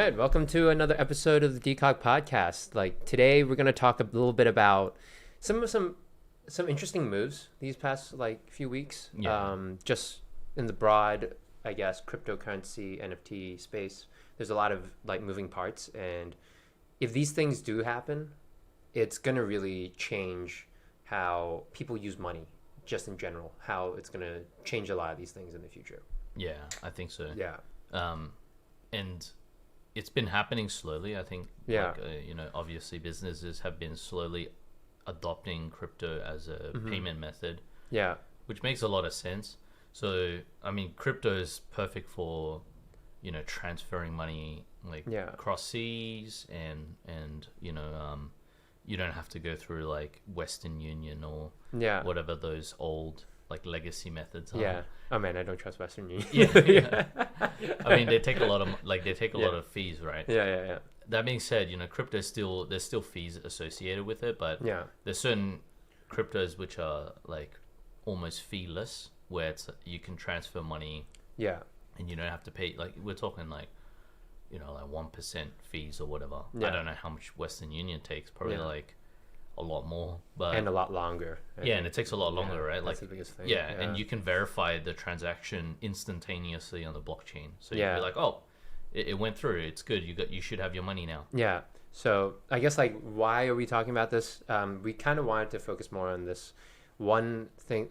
right, welcome to another episode of the Decogged podcast. Like today, we're gonna talk a little bit about some interesting moves these past like few weeks. Yeah. Just in the broad, I guess, cryptocurrency NFT space. There's a lot of like moving parts, and if these things do happen, it's gonna really change how people use money, just in general. How it's gonna change a lot of these things in the future. Yeah, I think so. Yeah. And it's been happening slowly. I think, Yeah. like, obviously businesses have been slowly adopting crypto as a payment method, Yeah. which makes a lot of sense. So, I mean, crypto is perfect for, transferring money like Yeah. across seas and you don't have to go through like Western Union or Yeah. whatever those old like legacy methods are. Yeah. Oh man, I don't trust Western Union. Yeah. I mean, they take a lot of Yeah. lot of fees, right? Yeah. That being said, crypto there's still fees associated with it, but Yeah. there's certain cryptos which are like almost feeless, where you can transfer money Yeah. and you don't have to pay. Like we're talking like 1% fees or whatever. Yeah. I don't know how much Western Union takes. Probably Yeah. like a lot more, but And a lot longer. yeah, and it takes a lot longer, right? That's Like the biggest thing. yeah, and you can verify the transaction instantaneously on the blockchain. So you Yeah. can be like, oh, it went through. It's good. You should have your money now. Yeah. So I guess like why are we talking about this? We kind of wanted to focus more on this one thing.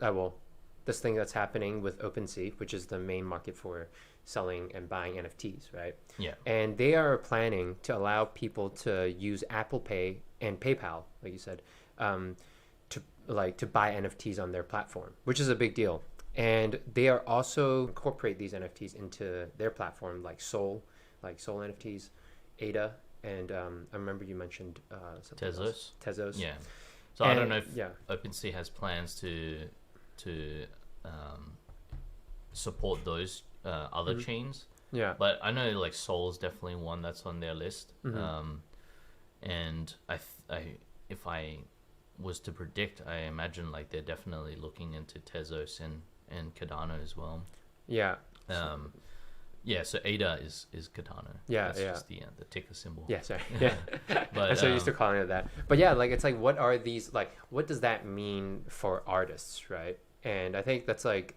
This thing that's happening with Opensea, which is the main market for selling and buying NFTs, right? Yeah. And they are planning to allow people to use Apple Pay and PayPal, like you said, to buy NFTs on their platform, which is a big deal. And they are also incorporate these NFTs into their platform, like Sol NFTs, ADA, and I remember you mentioned something else. Tezos. Yeah. So I don't know if yeah. OpenSea has plans to support those other chains. Yeah. But I know like Sol is definitely one that's on their list. And if I was to predict, I imagine like they're definitely looking into Tezos and Cardano as well. Yeah. Yeah, so ADA is Cardano. Yeah, That's yeah. just the the symbol. Yeah, sorry. Yeah. But I'm so used to calling it that. But yeah, like it's like what are these like what does that mean for artists, right? And I think that's like,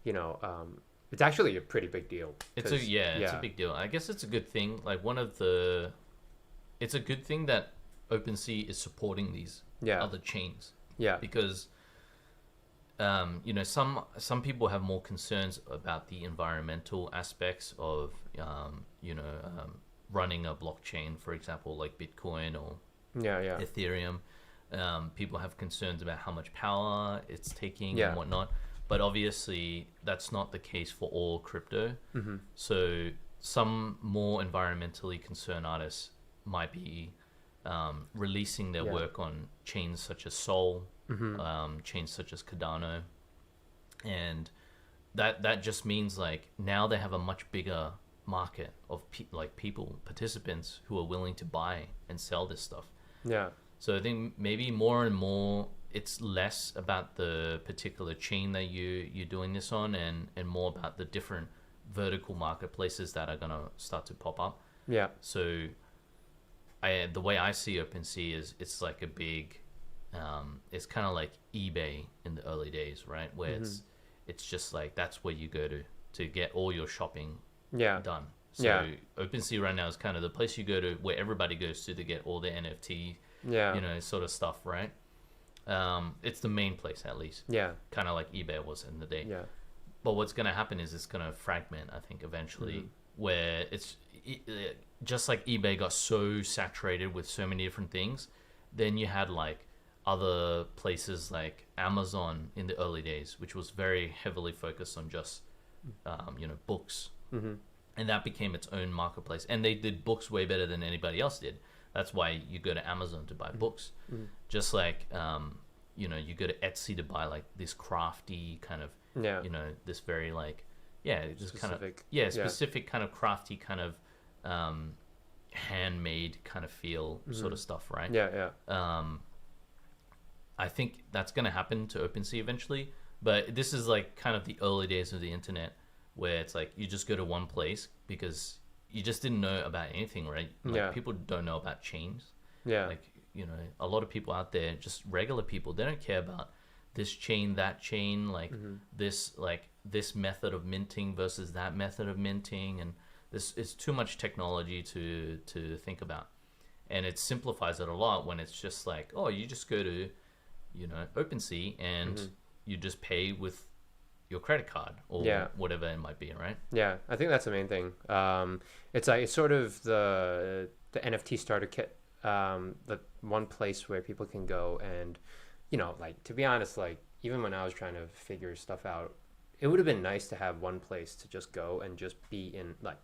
it's actually a pretty big deal. It's a big deal. I guess it's a good thing. Like it's a good thing that OpenSea is supporting these other chains. Yeah. Because some people have more concerns about the environmental aspects of running a blockchain, for example, like Bitcoin or Ethereum. People have concerns about how much power it's taking and whatnot. But obviously, that's not the case for all crypto. So some more environmentally concerned artists might be releasing their work on chains such as Sol, chains such as Cardano. And that just means like now they have a much bigger market of participants who are willing to buy and sell this stuff. Yeah. So I think maybe more and more it's less about the particular chain that you're doing this on and more about the different vertical marketplaces that are going to start to pop up. Yeah. So the way I see OpenSea is it's like a big, it's kind of like eBay in the early days, right? Where it's just like that's where you go to get all your shopping done. So OpenSea right now is kind of the place you go to where everybody goes to get all their NFT, sort of stuff, right? It's the main place at least. Yeah. Kind of like eBay was in the day. Yeah. But what's going to happen is it's going to fragment, I think, eventually, where it's just like eBay got so saturated with so many different things. Then you had like other places like Amazon in the early days, which was very heavily focused on just, books. And that became its own marketplace. And they did books way better than anybody else did. That's why you go to Amazon to buy books. Just like, you go to Etsy to buy like this crafty kind of, this very like, just specific. kind of, specific kind of crafty kind of handmade kind of feel sort of stuff, right? Yeah. I think that's going to happen to OpenSea eventually. But this is like kind of the early days of the internet where it's like you just go to one place because you just didn't know about anything, right? Like people don't know about chains. Like, you know, a lot of people out there, just regular people, they don't care about this chain, that chain, like this method of minting versus that method of minting, and this is too much technology to think about. And it simplifies it a lot when it's just like, oh, you just go to, you know, Opensea and you just pay with your credit card or whatever it might be, right? Yeah, I think that's the main thing. It's like, it's sort of the NFT starter kit, the one place where people can go and, you know, like, to be honest, like, even when I was trying to figure stuff out, it would have been nice to have one place to just go and just be in, like,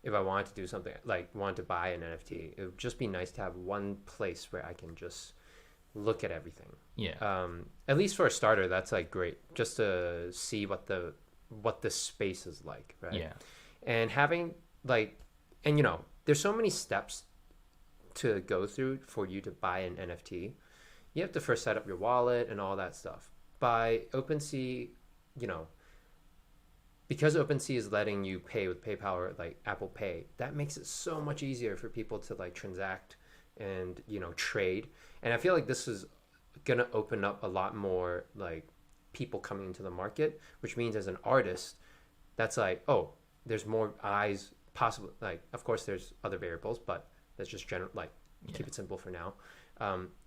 if I wanted to do something, like wanted to buy an NFT, it would just be nice to have one place where I can just look at everything. At least for a starter, that's like great, just to see what the space is like, right? And having like, and you know, there's so many steps to go through for you to buy an NFT. You have to first set up your wallet and all that stuff. By OpenSea, you know, because OpenSea is letting you pay with PayPal or like Apple Pay, that makes it so much easier for people to like transact and, you know, trade. And I feel like this is gonna open up a lot more like people coming into the market, which means as an artist, that's like, oh, there's more eyes possible. Like, of course there's other variables, but that's just general, like, keep it simple for now.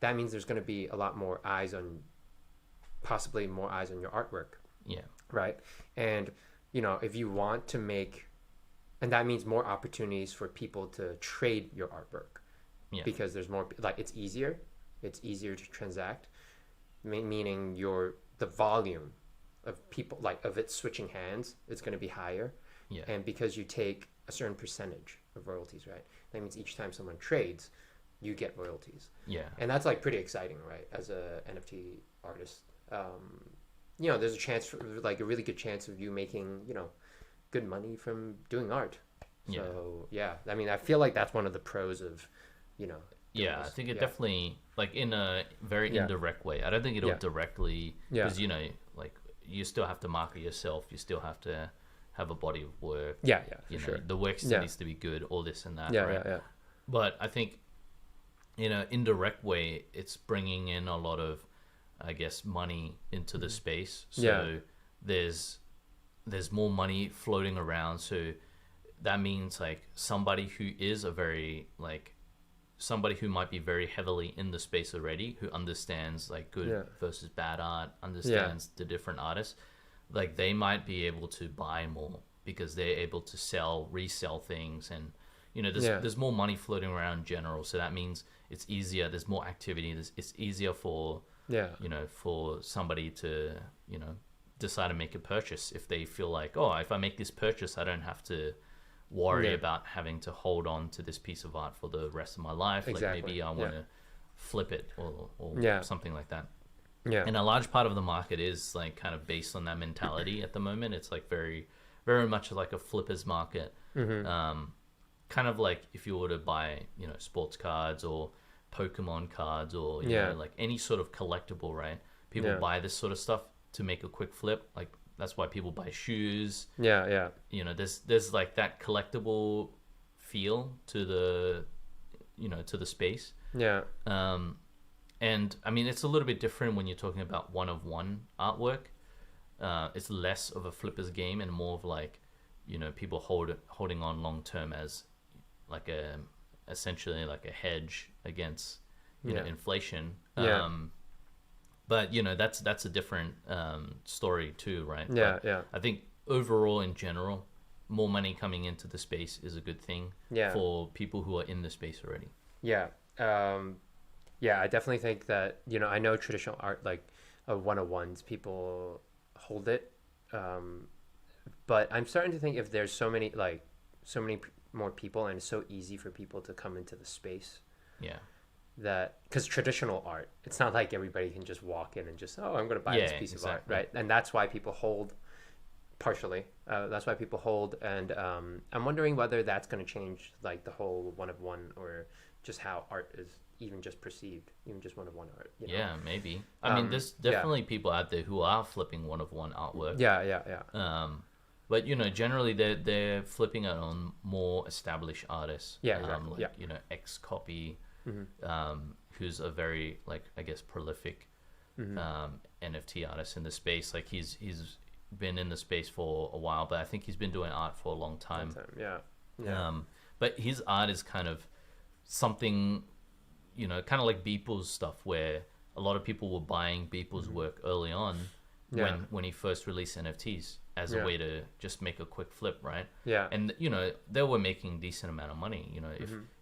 That means there's going to be a lot more eyes on, possibly more eyes on your artwork. Right. And, you know, if you want to make, and that means more opportunities for people to trade your artwork, because there's more, like, it's easier to transact, meaning the volume of people, like, of it switching hands is going to be higher. And because you take a certain percentage of royalties, right? That means each time someone trades, you get royalties. And that's like pretty exciting, right? As a NFT artist, you know, there's a chance for, like, a really good chance of you making, you know, good money from doing art. So I mean, I feel like that's one of the pros of, you know. I think it definitely, like, in a very indirect way. I don't think it'll directly, because you know, like, you still have to market yourself. You still have to have a body of work. You know, the work still needs to be good, all this and that, right? But I think in an indirect way, it's bringing in a lot of, I guess, money into the space. So there's more money floating around. So that means, like, somebody who is a very, like, somebody who might be very heavily in the space already, who understands, like, good versus bad art, understands the different artists, like, they might be able to buy more because they're able to resell things, and, you know, there's more money floating around in general. So that means it's easier. There's more activity. It's easier for, you know, for somebody to, you know, decide to make a purchase if they feel like, oh, if I make this purchase, I don't have to worry about having to hold on to this piece of art for the rest of my life. Like, maybe I want to flip it or something like that. And a large part of the market is, like, kind of based on that mentality at the moment. It's like very, very much like a flippers market. Kind of like if you were to buy, you know, sports cards or Pokemon cards or, you know, like any sort of collectible, right? People buy this sort of stuff to make a quick flip. Like, that's why people buy shoes. You know, there's like that collectible feel to the, you know, to the space. And I mean, it's a little bit different when you're talking about one-of-one artwork. It's less of a flippers game and more of, like, you know, people holding on long term as, like, essentially like a hedge against, you know, inflation. But, you know, that's a different story too, right? I think overall, in general, more money coming into the space is a good thing for people who are in the space already. I definitely think that, you know, I know traditional art, like, one-of-ones, people hold it, but I'm starting to think if there's so many more people and it's so easy for people to come into the space, that, because traditional art, it's not like everybody can just walk in and just, oh, I'm going to buy this piece of art, right? And that's why people hold, partially, that's why people hold, and I'm wondering whether that's going to change, like, the whole one-of-one, or just how art is even just perceived, even just one-of-one art, you know? Maybe. I mean, there's definitely people out there who are flipping one-of-one artwork. But generally they're flipping it on more established artists. Yeah, exactly. Like X Copy, who's a very, like, I guess, prolific NFT artist in the space. Like he's been in the space for a while, but I think he's been doing art for a long time. Yeah. But his art is kind of something, kind of like Beeple's stuff, where a lot of people were buying Beeple's work early on when he first released NFTs as a way to just make a quick flip, right? Yeah. And they were making decent amount of money.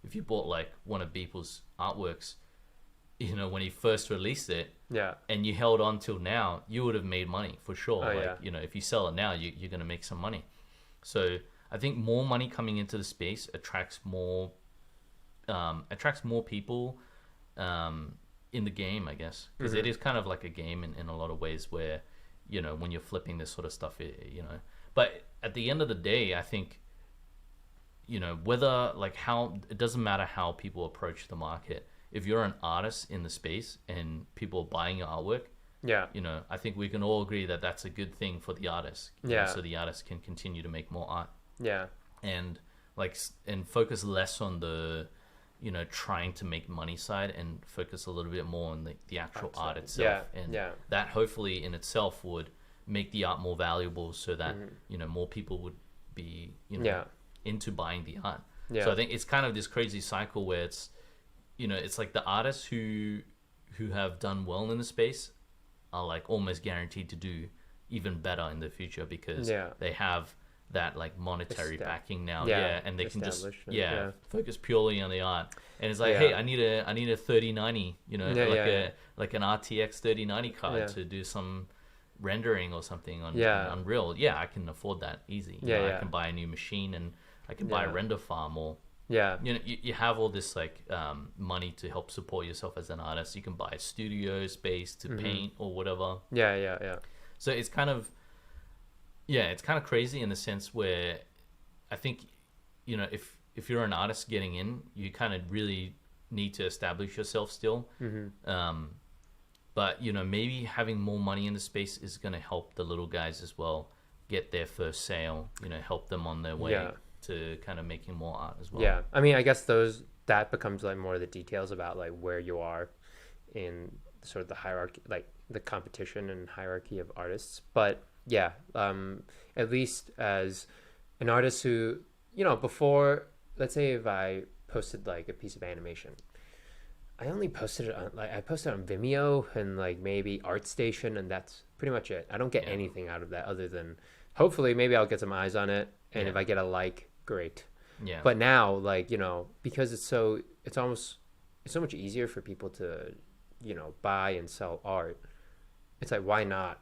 If you bought like one of Beeple's artworks, when he first released it, and you held on till now, you would have made money for sure. If you sell it now, you're gonna make some money. So I think more money coming into the space attracts more people in the game, I guess, because it is kind of like a game in a lot of ways, where when you're flipping this sort of stuff, but at the end of the day, I think whether, like, how, it doesn't matter how people approach the market. If you're an artist in the space and people are buying your artwork, I think we can all agree that that's a good thing for the artist. So the artist can continue to make more art. And focus less on the trying to make money side, and focus a little bit more on the actual art itself. That hopefully in itself would make the art more valuable, so that more people would be into buying the art. So I think it's kind of this crazy cycle where it's it's like the artists who have done well in the space are like almost guaranteed to do even better in the future, because they have that like monetary backing now, and they can just focus purely on the art. And it's like, hey, I need a 3090, like an RTX 3090 card to do some rendering or something on Unreal. I can afford that easy. I can buy a new machine, and I can buy a render farm, or you have all this like money to help support yourself as an artist. You can buy a studio space to paint or whatever. So it's kind of crazy in the sense where I think if you're an artist getting in, you kind of really need to establish yourself still. But maybe having more money in the space is going to help the little guys as well get their first sale, help them on their way to kind of making more art as well. I mean, I guess that becomes like more of the details about like where you are in sort of the hierarchy, like the competition and hierarchy of artists. But at least as an artist who, before, let's say if I posted like a piece of animation, I only posted it on I posted it on Vimeo and like maybe ArtStation, and that's pretty much it. I don't get anything out of that other than hopefully maybe I'll get some eyes on it, and if I get a like, great. But now, like, because it's so much easier for people to, buy and sell art. It's like, why not,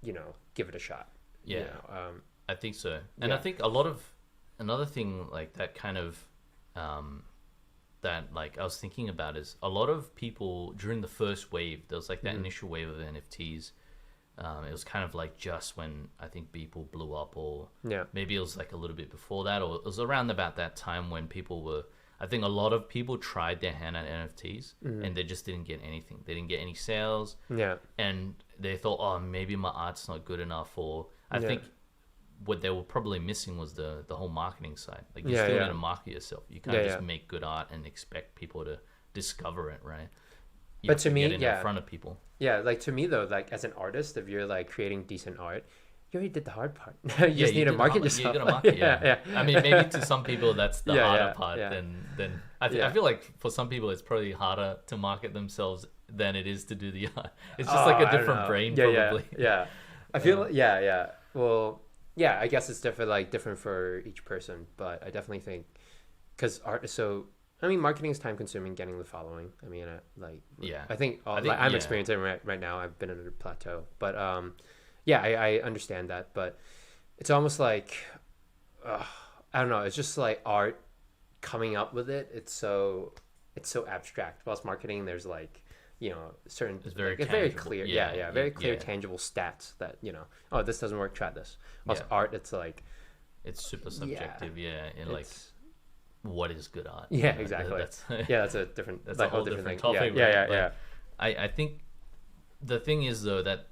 give it a shot? I think so. And I think another thing like that kind of that like I was thinking about is a lot of people during the first wave, there was like that initial wave of NFTs. It was kind of like just when I think Beeple blew up, or maybe it was like a little bit before that, or it was around about that time when I think a lot of people tried their hand at NFTs and they just didn't get anything. They didn't get any sales. And they thought, oh, maybe my art's not good enough, or I think what they were probably missing was the whole marketing side. Like you still need to market yourself. You can't just make good art and expect people to discover it, right? But to me, get in front of people. Like to me though, like as an artist, if you're like creating decent art, you already did the hard part. You just need to market yourself. You're gonna market, I mean, maybe to some people that's the harder part. Then I feel like for some people it's probably harder to market themselves than it is to do the art. It's just like a different brain, probably. I feel well, I guess it's different for each person, but I definitely think because art is so. I mean, marketing is time consuming. Getting the following. I mean, I think I'm experiencing it right now. I've been at a plateau, but I understand that. But it's almost like I don't know. It's just like art coming up with it. It's so abstract. Whilst marketing, there's like certain. It's very clear. Very clear, tangible stats that oh, this doesn't work. Try this. Whilst art, it's like it's super subjective. And like. What is good art? Exactly. That's a different. That's a whole different topic. I think the thing is though that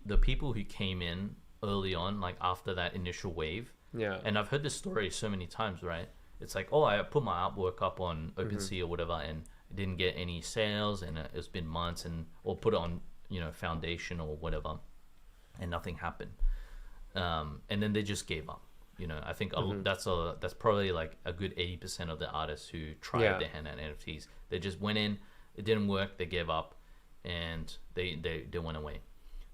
the people who came in early on, like after that initial wave. Yeah. And I've heard this story so many times, right? It's like, oh, I put my artwork up on Opensea or whatever, and it didn't get any sales, and it's been months, or put it on, Foundation or whatever, and nothing happened. And then they just gave up. I think that's probably like a good 80% of the artists who tried their hand at NFTs. They just went in, it didn't work, they gave up, and they went away.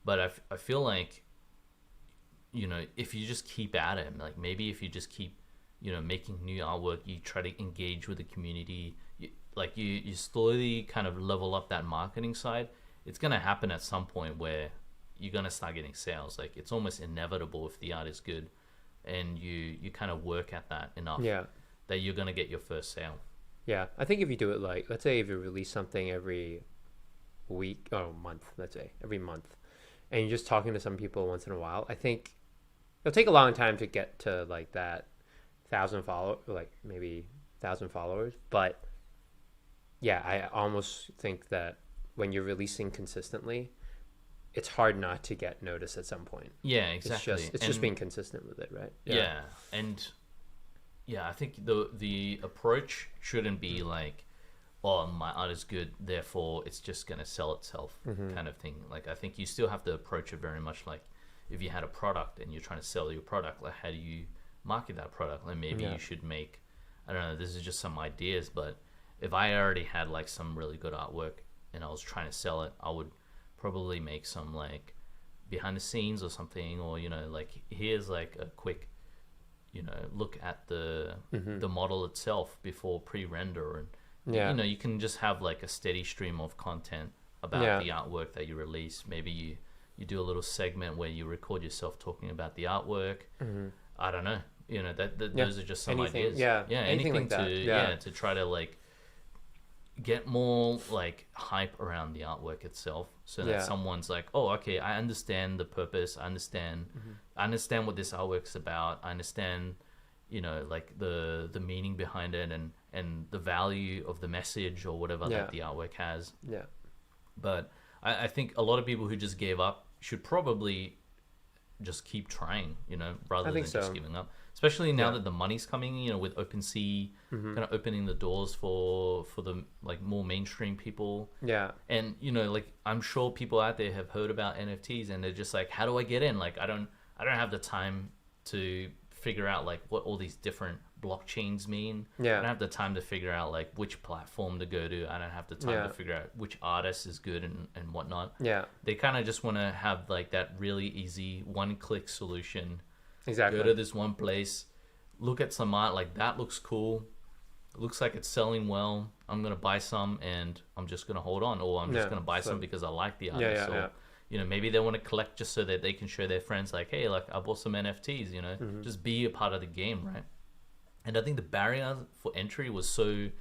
But I feel like, if you just keep at it, like maybe if you just keep, making new artwork, you try to engage with the community, you slowly kind of level up that marketing side, it's going to happen at some point where you're going to start getting sales. Like it's almost inevitable if the art is good and you kind of work at that enough that you're going to get your first sale. Yeah. I think if you do it, like, let's say if you release something every week or month, let's say every month, and you're just talking to some people once in a while, I think it'll take a long time to get to like that 1,000 follow, like maybe 1,000 followers. But yeah, I almost think that when you're releasing consistently, it's hard not to get noticed at some point. Yeah, exactly. It's just being consistent with it, right? Yeah. And I think the approach shouldn't be like, oh, my art is good, therefore it's just going to sell itself kind of thing. Like I think you still have to approach it very much like if you had a product and you're trying to sell your product, like how do you market that product? Like maybe you should make, I don't know, this is just some ideas, but if I already had like some really good artwork and I was trying to sell it, I would probably make some like behind the scenes or something, or like here's like a quick look at the model itself before pre-render, and you can just have like a steady stream of content about the artwork that you release. Maybe you do a little segment where you record yourself talking about the artwork. I don't know, those are just some ideas. Anything like that. To try to like get more like hype around the artwork itself, so that someone's like, oh, okay, I understand the purpose, I understand what this artwork's about, I understand like the meaning behind it, and the value of the message or whatever that the artwork has. But I think a lot of people who just gave up should probably just keep trying, rather than just giving up. Especially now that the money's coming, with Opensea kind of opening the doors for the like more mainstream people. And like I'm sure people out there have heard about NFTs and they're just like, how do I get in? Like I don't have the time to figure out like what all these different blockchains mean. I don't have the time to figure out like which platform to go to. I don't have the time to figure out which artist is good and whatnot. They kind of just want to have like that really easy one-click solution. Exactly. Go to this one place, look at some art, like that looks cool, it looks like it's selling well, I'm gonna buy some and I'm just gonna hold on, or I'm just gonna buy some because I like the artist. Maybe they want to collect just so that they can show their friends like, hey, like I bought some NFTs, just be a part of the game, right? And I think the barrier for entry was it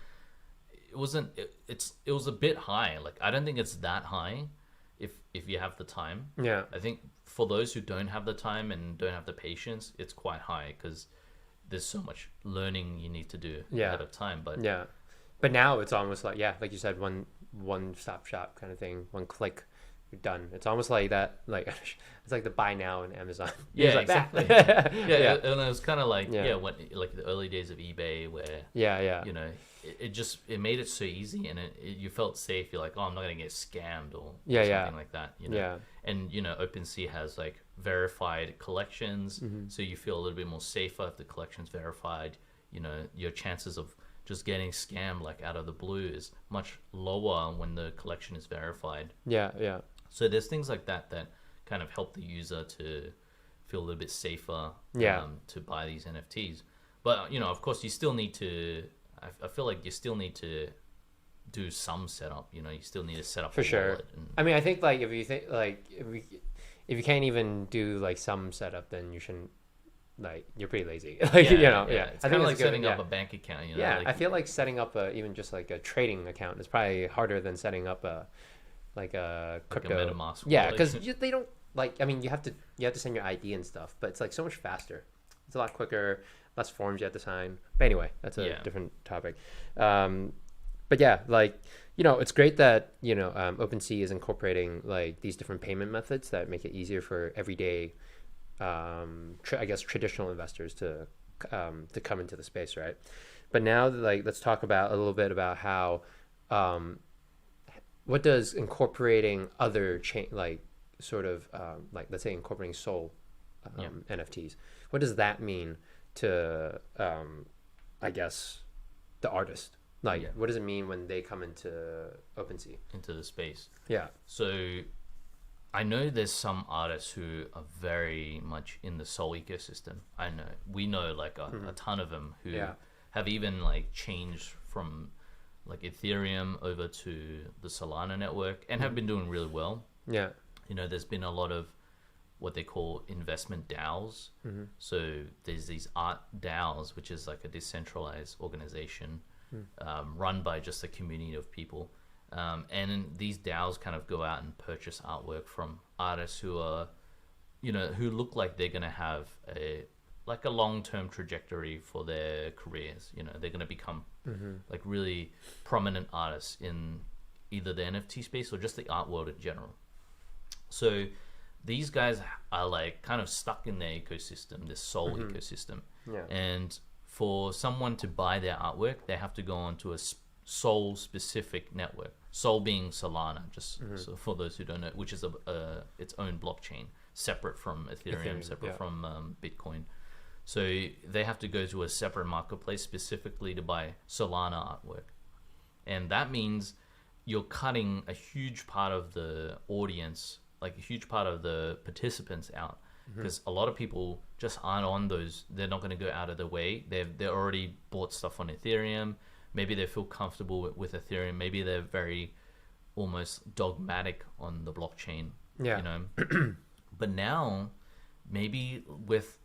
was a bit high. Like I don't think it's that high if you have the time. I think for those who don't have the time and don't have the patience, it's quite high because there's so much learning you need to do ahead of time. But now it's almost like like you said, one stop shop kind of thing, one click, you're done. It's almost like that, like it's like the buy now in Amazon. Yeah, like, exactly. And it was kind of like when like the early days of eBay where it made it so easy, and you felt safe. You're like, oh, I'm not gonna get scammed or something like that. And OpenSea has like verified collections, so you feel a little bit more safer if the collection's verified. Your chances of just getting scammed like out of the blue is much lower when the collection is verified. So there's things like that kind of help the user to feel a little bit safer to buy these NFTs. But of course you still need to, I feel like you still need to do some setup. You still need to set up for sure. I mean, I think like if you think like if you can't even do like some setup, then you shouldn't. Like you're pretty lazy. It's kind of like setting up a bank account. I feel like setting up even just like a trading account is probably harder than setting up a crypto. Like a MetaMask. Yeah, because they don't like. I mean, you have to send your ID and stuff, but it's like so much faster. It's a lot quicker, less forms you have to sign. But anyway, that's a different topic. But yeah, like it's great that OpenSea is incorporating like these different payment methods that make it easier for everyday I guess traditional investors to come into the space, right? But now, like, let's talk about a little bit about how what does incorporating other chain, like sort of like, let's say incorporating Sol NFTs, what does that mean to I guess the artist? Like, what does it mean when they come into Opensea, into the space? Yeah. So I know there's some artists who are very much in the Sol ecosystem. We know like a ton of them who have even like changed from like Ethereum over to the Solana network and have been doing really well. Yeah. You know, there's been a lot of what they call investment DAOs. So there's these art DAOs, which is like a decentralized organization run by just a community of people. And these DAOs kind of go out and purchase artwork from artists who are, you know, who look like they're going to have a long-term trajectory for their careers. You know, they're going to become like really prominent artists in either the NFT space or just the art world in general. So these guys are like kind of stuck in their ecosystem, this Sol ecosystem. Yeah. And for someone to buy their artwork, they have to go onto a Sol specific network. Sol being Solana, just so for those who don't know, which is its own blockchain, separate from Ethereum, separate from Bitcoin. So they have to go to a separate marketplace specifically to buy Solana artwork. And that means you're cutting a huge part of the audience, like a huge part of the participants out. Because a lot of people just aren't on those. They're not going to go out of their way. They're already bought stuff on Ethereum. Maybe they feel comfortable with Ethereum. Maybe they're very almost dogmatic on the blockchain. Yeah. You know. But now, maybe with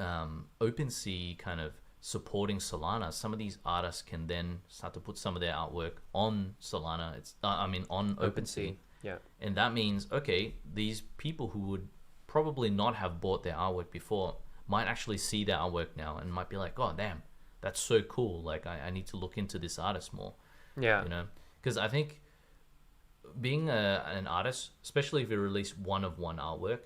OpenSea kind of supporting Solana, some of these artists can then start to put some of their artwork on Solana. On OpenSea. Yeah. And that means, okay, these people who would probably not have bought their artwork before might actually see their artwork now and might be like, oh, damn, that's so cool. Like, I need to look into this artist more. Yeah. You know, because I think being an artist, especially if you release one-of-one artwork,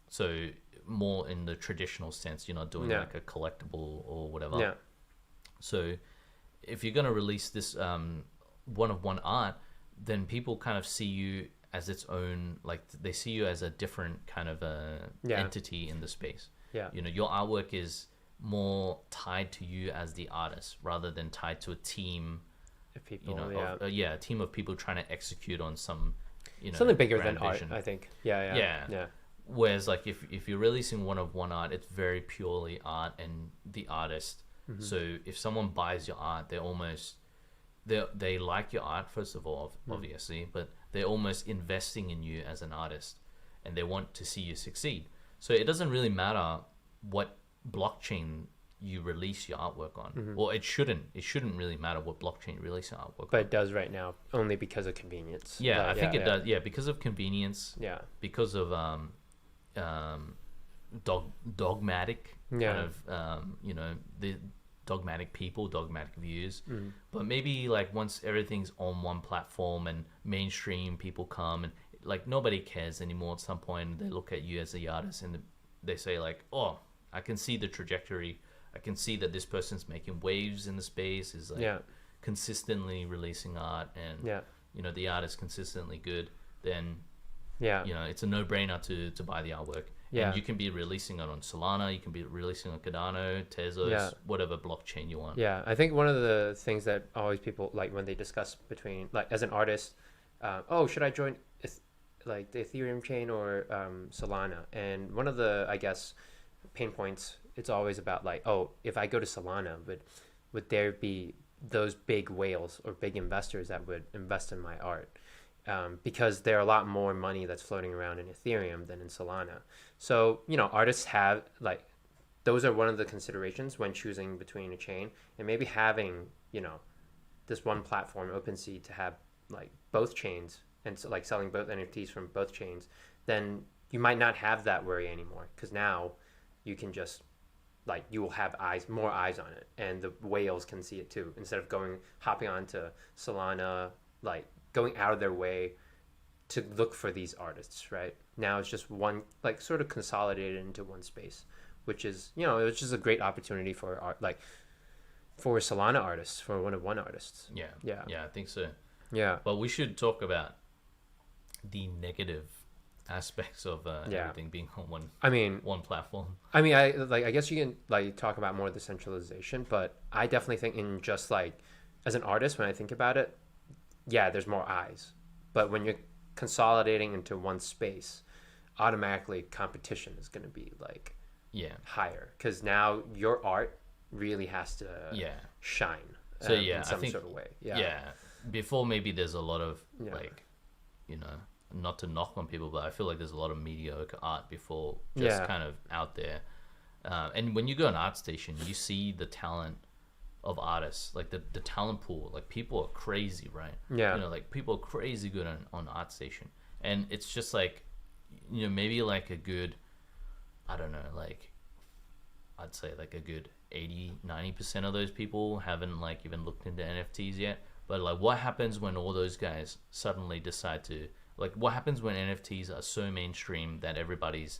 so more in the traditional sense, you're not doing like a collectible or whatever. Yeah. So if you're going to release this one-of-one art, then people kind of see you as its own, like they see you as a different kind of entity in the space. Yeah. You know, your artwork is more tied to you as the artist rather than tied to a team of people. You know, a team of people trying to execute on some, you know, something bigger than vision. art, I think. Yeah. Whereas like if you're releasing one-of-one art, it's very purely art and the artist. So if someone buys your art, they like your art, first of all, obviously, but they're almost investing in you as an artist and they want to see you succeed. So it doesn't really matter what blockchain you release your artwork on. Well, it shouldn't really matter what blockchain you release your artwork on. But it does right now, only because of convenience. Yeah, I think it does. Yeah, because of convenience. Yeah. Because of dogmatic kind of, you know, the dogmatic people, dogmatic views. But maybe like once everything's on one platform and mainstream people come and like nobody cares anymore at some point, they look at you as the artist and they say like, oh, I can see the trajectory. I can see that this person's making waves in the space, is like consistently releasing art and you know, the art is consistently good, then you know, it's a no-brainer to buy the artwork. And you can be releasing it on Solana, you can be releasing on Cardano, Tezos, whatever blockchain you want. Yeah, I think one of the things that always people like when they discuss between, like as an artist, should I join like the Ethereum chain or Solana? And one of the, I guess, pain points, it's always about like, oh, if I go to Solana, would there be those big whales or big investors that would invest in my art? Because there are a lot more money that's floating around in Ethereum than in Solana. So, you know, artists have like, those are one of the considerations when choosing between a chain, and maybe having, you know, this one platform, OpenSea, to have like both chains and so, like selling both NFTs from both chains, then you might not have that worry anymore, because now you can just like, you will have more eyes on it, and the whales can see it too, instead of hopping onto Solana, like going out of their way to look for these artists, right? Now it's just one, like, sort of consolidated into one space, which is, you know, it was just a great opportunity for art, like for Solana artists, for one artists. Yeah, I think so. Yeah. But we should talk about the negative aspects of everything being on one platform. I mean, I guess you can like talk about more of the centralization, but I definitely think in just like as an artist, when I think about it, yeah, there's more eyes. But when you're consolidating into one space, automatically competition is going to be like higher, because now your art really has to shine in some sort of way. Before, maybe there's a lot of like, you know, not to knock on people, but I feel like there's a lot of mediocre art before just kind of out there. And when you go on ArtStation, you see the talent of artists, like the talent pool. Like people are crazy, right? Yeah. You know, like people are crazy good on ArtStation. And it's just like, you know, maybe like a good, I don't know, like I'd say like a good 80-90% of those people haven't like even looked into NFTs yet. But like what happens when all those guys suddenly decide to, like what happens when NFTs are so mainstream that everybody's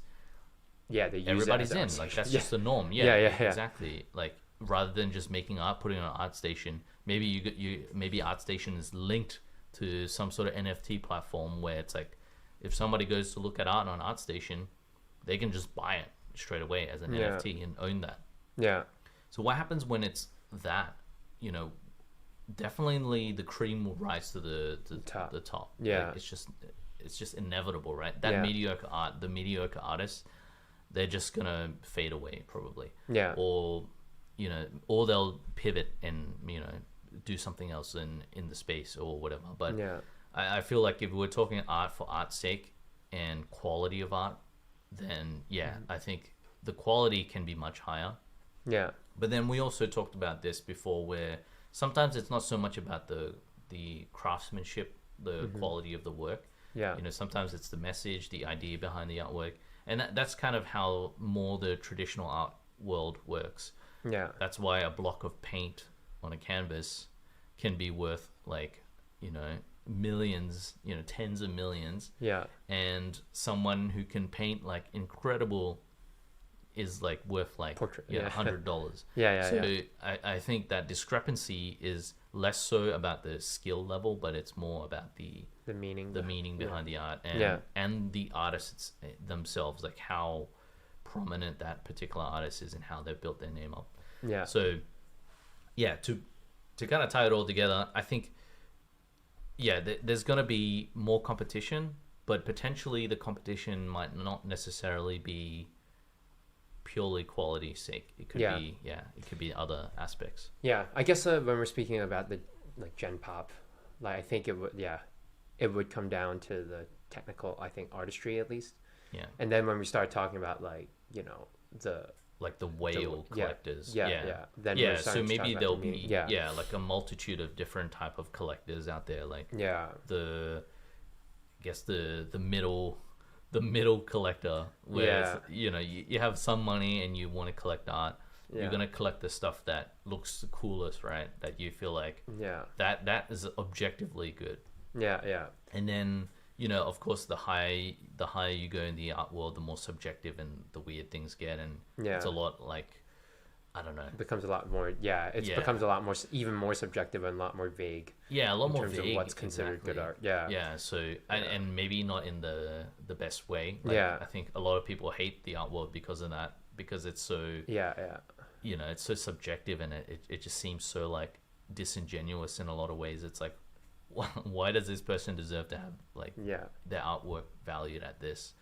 everybody's in, like that's just the norm. Exactly. Like rather than just making art, putting it on ArtStation, maybe maybe ArtStation is linked to some sort of NFT platform where it's like if somebody goes to look at art on ArtStation, they can just buy it straight away as an NFT and own that. Yeah. So what happens when it's that, you know, definitely the cream will rise to the top. Yeah. Like it's just inevitable, right? That mediocre art, the mediocre artists, they're just gonna fade away probably. Yeah. Or, you know, or they'll pivot and, you know, do something else in the space or whatever. But I feel like if we're talking art for art's sake and quality of art, then I think the quality can be much higher. Yeah. But then we also talked about this before, where sometimes it's not so much about the craftsmanship, the quality of the work. Yeah. You know, sometimes it's the message, the idea behind the artwork. And that's kind of how more the traditional art world works. Yeah. That's why a block of paint on a canvas can be worth like, you know, millions, you know, tens of millions. Yeah. And someone who can paint like incredible is like worth like $100. So I think that discrepancy is less so about the skill level, but it's more about the meaning behind the art and the artists themselves, like how prominent that particular artist is and how they've built their name up. Yeah. So to kind of tie it all together, I think there's going to be more competition, but potentially the competition might not necessarily be purely quality sake. It could be it could be other aspects. I guess when we're speaking about the like gen pop, like I think it would come down to the technical, I think, artistry at least. And then when we start talking about like, you know, the whale collectors, then so maybe there'll be like a multitude of different type of collectors out there, like the middle collector, where you know you have some money and you want to collect art. You're gonna collect the stuff that looks the coolest, right? That you feel like that is objectively good. And then, you know, of course, the higher you go in the art world, the more subjective and the weird things get, and it's a lot like, I don't know. It becomes a lot more. Becomes a lot more, even more subjective and a lot more vague. A lot more vague in terms of what's considered good art. So and maybe not in the best way. Like, I think a lot of people hate the art world because of that, because it's so you know, it's so subjective, and it just seems so like disingenuous in a lot of ways. It's like, why does this person deserve to have like their artwork valued at this?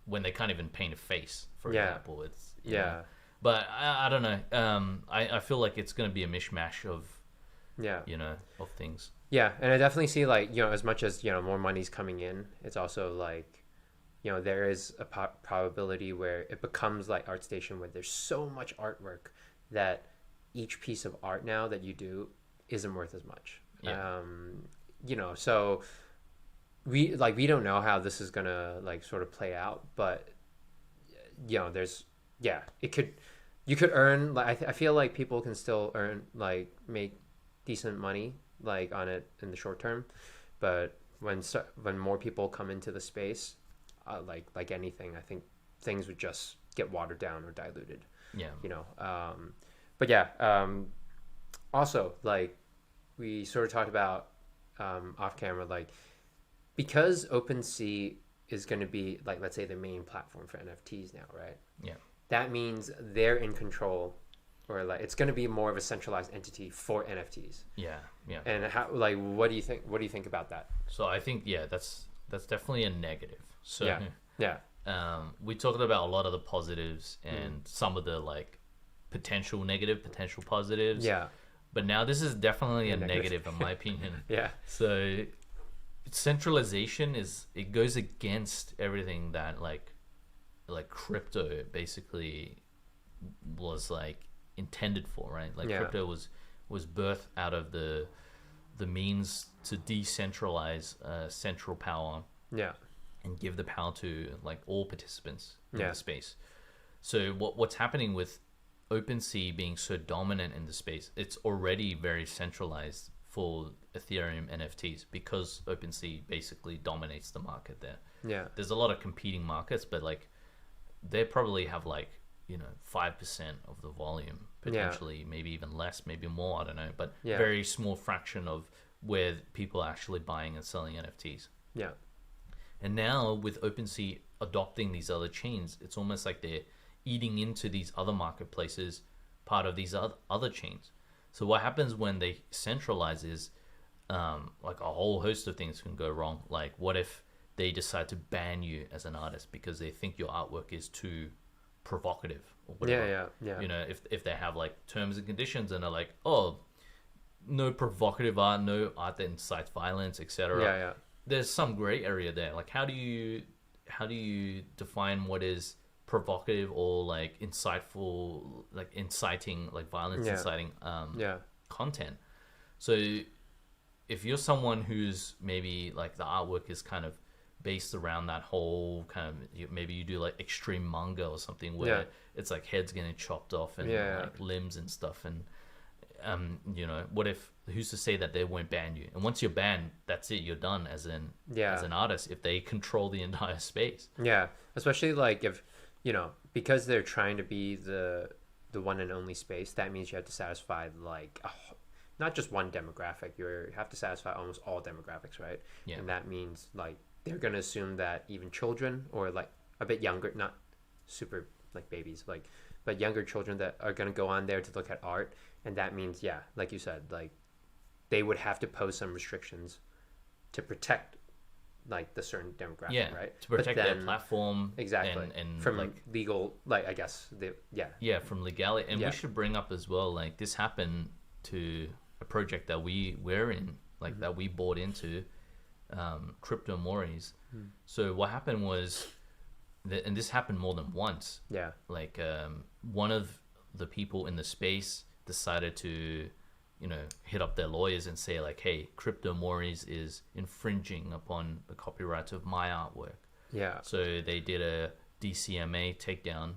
When they can't even paint a face, for example. It's know. But I don't know. I feel like it's going to be a mishmash of you know, of things. And I definitely see, like, you know, as much as, you know, more money's coming in, it's also like, you know, there is a probability where it becomes like ArtStation, where there's so much artwork that each piece of art now that you do isn't worth as much. You know, so we don't know how this is gonna like sort of play out, but you know, there's you could earn, like, I feel like people can still earn, like, make decent money like on it in the short term, but when more people come into the space, like anything, I think things would just get watered down or diluted. Yeah. But yeah. Also, like we sort of talked about off camera, like because OpenSea is going to be like, let's say, the main platform for NFTs now, right? Yeah. That means they're in control, or like it's going to be more of a centralized entity for NFTs. Yeah. Yeah. And how, like, what do you think? What do you think about that? So I think that's definitely a negative. So yeah. We talked about a lot of the positives and some of the like potential negative, potential positives. Yeah. But now this is definitely a negative in my opinion. Yeah. So centralization it goes against everything that like crypto basically was like intended for, right? Like crypto was birthed out of the means to decentralize central power. Yeah. And give the power to like all participants in the space. So what's happening with OpenSea being so dominant in the space, it's already very centralized for Ethereum NFTs because OpenSea basically dominates the market there. Yeah. There's a lot of competing markets, but like they probably have like, 5% of the volume potentially, maybe even less, maybe more, I don't know, but very small fraction of where people are actually buying and selling NFTs. Yeah. And now with OpenSea adopting these other chains, it's almost like they're eating into these other marketplaces, part of these other chains. So what happens when they centralize is like a whole host of things can go wrong. Like what if they decide to ban you as an artist because they think your artwork is too provocative or whatever. Yeah. If they have like terms and conditions and they're like, oh, no provocative art, no art that incites violence, etc. Yeah. There's some gray area there. Like how do you define what is provocative or like insightful, like inciting, like violence inciting content? So if you're someone who's maybe like the artwork is kind of based around that whole kind of, maybe you do like extreme manga or something where it's like heads getting chopped off and like limbs and stuff, and what if, who's to say that they won't ban you? And once you're banned, that's it, you're done as an artist if they control the entire space. Yeah, especially like if because they're trying to be the one and only space, that means you have to satisfy like not just one demographic, you have to satisfy almost all demographics, right? And that means like they're going to assume that even children or like a bit younger, not super like babies, like but younger children that are going to go on there to look at art. And that means, like you said, like they would have to pose some restrictions to protect like the certain demographic, right? To protect their platform. Exactly. And from like legal, like I guess, from legality. And we should bring up as well, like this happened to a project that we're in, like that we bought into, Crypto Moris. So what happened was, and this happened more than once. Yeah. Like one of the people in the space decided to, hit up their lawyers and say like, hey, Crypto Moris is infringing upon the copyrights of my artwork. Yeah. So they did a DCMA takedown.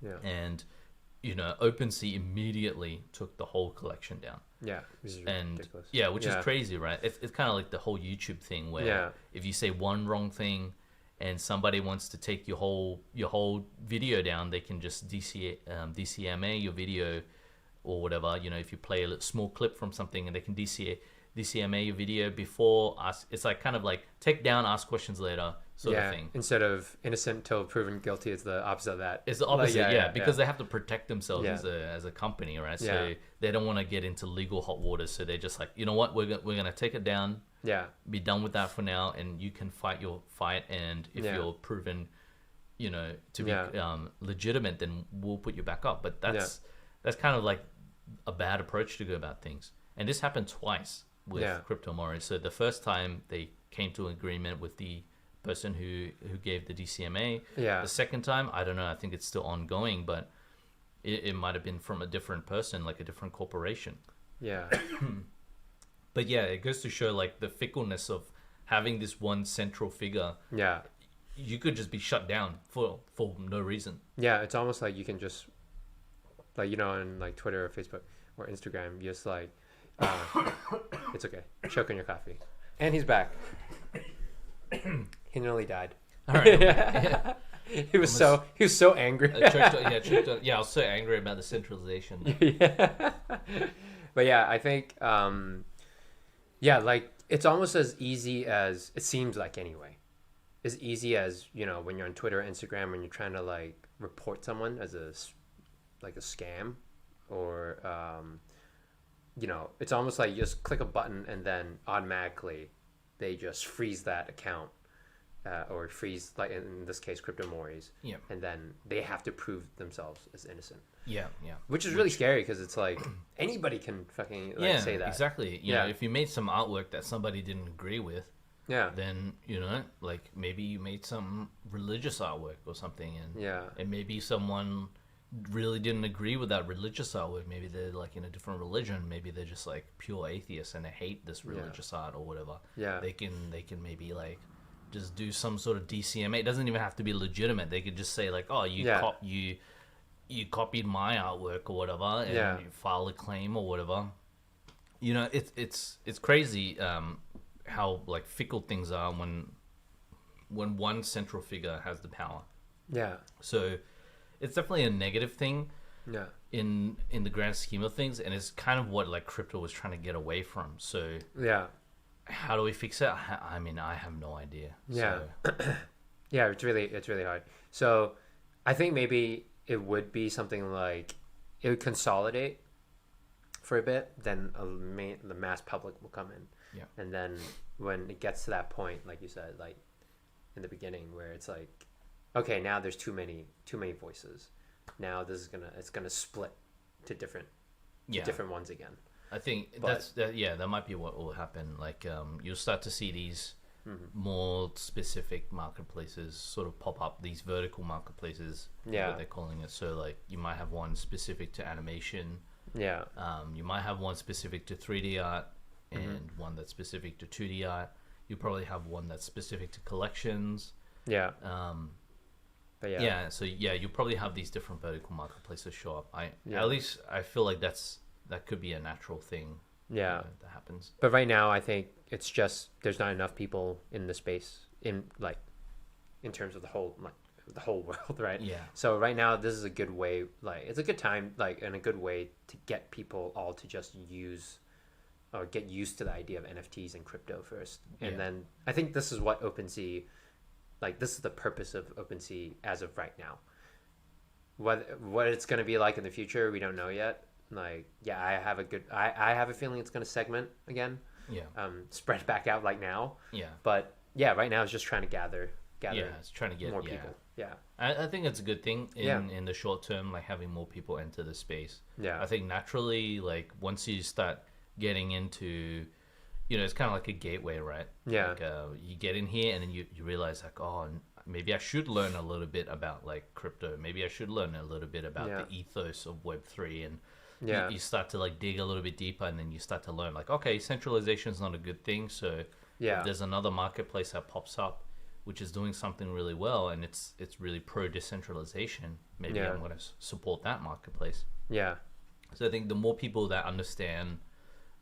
Yeah. And, OpenSea immediately took the whole collection down. Yeah. Ridiculous. Yeah, which is crazy, right? It's kind of like the whole YouTube thing where if you say one wrong thing and somebody wants to take your whole video down, they can just DCMA your video or whatever. If you play a small clip from something and they can DCMA your video before us, it's like kind of like take down, ask questions later sort of thing. Instead of innocent till proven guilty, it's the opposite of that. It's the opposite, because they have to protect themselves as a company, right? So they don't want to get into legal hot waters. So they're just like, you know what, we're gonna take it down. Yeah. Be done with that for now, and you can fight your fight. And if you're proven, to be legitimate, then we'll put you back up. But that's kind of like a bad approach to go about things. And this happened twice with Crypto Moris. So the first time they came to an agreement with the person who gave the DCMA. Yeah. The second time, I don't know. I think it's still ongoing, but it might have been from a different person, like a different corporation. Yeah. But it goes to show like the fickleness of having this one central figure. Yeah. You could just be shut down for no reason. Yeah, it's almost like you can just like on like Twitter or Facebook or Instagram, you just like it's okay, choke on your coffee. And he's back. He nearly died. All right. Yeah. He was so angry. I was so angry about the centralization. Yeah. But yeah, I think like it's almost as easy as it seems like anyway. As easy as, you know, when you're on Twitter or Instagram and you're trying to like report someone as a scam, or you know, it's almost like you just click a button and then automatically they just freeze that account, or freeze, like in this case, Crypto Mori's. Yeah. And then they have to prove themselves as innocent. Yeah. Which is really scary, because it's like anybody can fucking say that. Exactly. You know, if you made some artwork that somebody didn't agree with, then, you know, like maybe you made some religious artwork or something, and maybe someone really didn't agree with that religious artwork. Maybe they're like in a different religion. Maybe they're just like pure atheists and they hate this religious art or whatever. Yeah. They can maybe like just do some sort of DCMA. It doesn't even have to be legitimate. They could just say like, oh, you copied my artwork or whatever, and you file a claim or whatever. You know, it's crazy how like fickle things are when one central figure has the power. Yeah. So it's definitely a negative thing. Yeah. In the grand scheme of things, and it's kind of what like crypto was trying to get away from. So yeah. How do we fix it? I mean, I have no idea. Yeah. So. Yeah, it's really hard. So I think maybe it would be something like it would consolidate for a bit, then the mass public will come in. Yeah. And then when it gets to that point, like you said, like in the beginning, where it's like, okay, now there's too many voices. Now it's gonna split to different ones again. I think that might be what will happen. Like you'll start to see these more specific marketplaces sort of pop up, these vertical marketplaces, what they're calling it. So like you might have one specific to animation. Yeah. You might have one specific to 3D art and one that's specific to 2D art. You probably have one that's specific to collections. Yeah. But so you probably have these different vertical marketplaces show up. At least I feel like that could be a natural thing. Yeah, that happens. But right now, I think it's just there's not enough people in the space in terms of the whole world, right? Yeah. So right now, this is a good way. Like it's a good time, and a good way to get people all to just use or get used to the idea of NFTs and crypto first, and then I think this is what Opensea. Like this is the purpose of Opensea as of right now. What it's going to be like in the future, we don't know yet. Like, I have a feeling it's going to segment again. Yeah. Spread back out like now. Yeah. But right now it's just trying to gather. Yeah, it's trying to get more people. Yeah. I think it's a good thing in the short term, like having more people enter the space. Yeah. I think naturally, like once you start getting into, you know, it's kind of like a gateway, right? Yeah. Like, you get in here and then you realize like, oh, maybe I should learn a little bit about like crypto. Maybe I should learn a little bit about the ethos of Web3, and you start to like dig a little bit deeper, and then you start to learn like, okay, centralization is not a good thing. So if there's another marketplace that pops up which is doing something really well, and it's really pro decentralization, maybe I'm going to support that marketplace. Yeah. So I think the more people that understand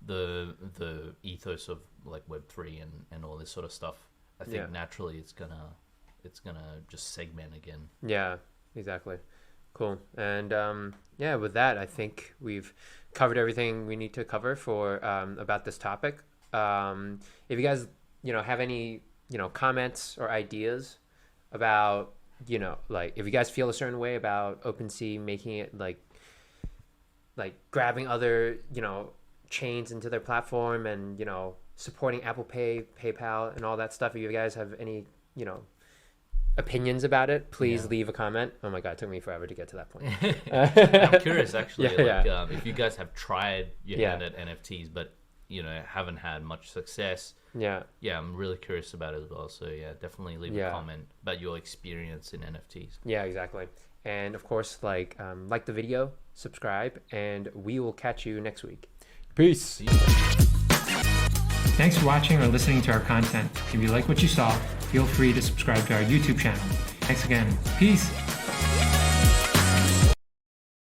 the ethos of like Web3 and all this sort of stuff, I think naturally it's gonna just segment again. Yeah, exactly. Cool. And with that, I think we've covered everything we need to cover for about this topic. If you guys have any comments or ideas about like if you guys feel a certain way about OpenSea making it like grabbing other chains into their platform and supporting Apple Pay, PayPal, and all that stuff. If you guys have any opinions about it, please leave a comment. Oh my god, it took me forever to get to that point. I'm curious actually, if you guys have tried your hand at NFTs but haven't had much success. I'm really curious about it as well. So definitely leave a comment about your experience in NFTs. Yeah, exactly. And of course, like the video, subscribe, and we will catch you next week. Peace. Thanks for watching or listening to our content. If you like what you saw, feel free to subscribe to our YouTube channel. Thanks again. Peace.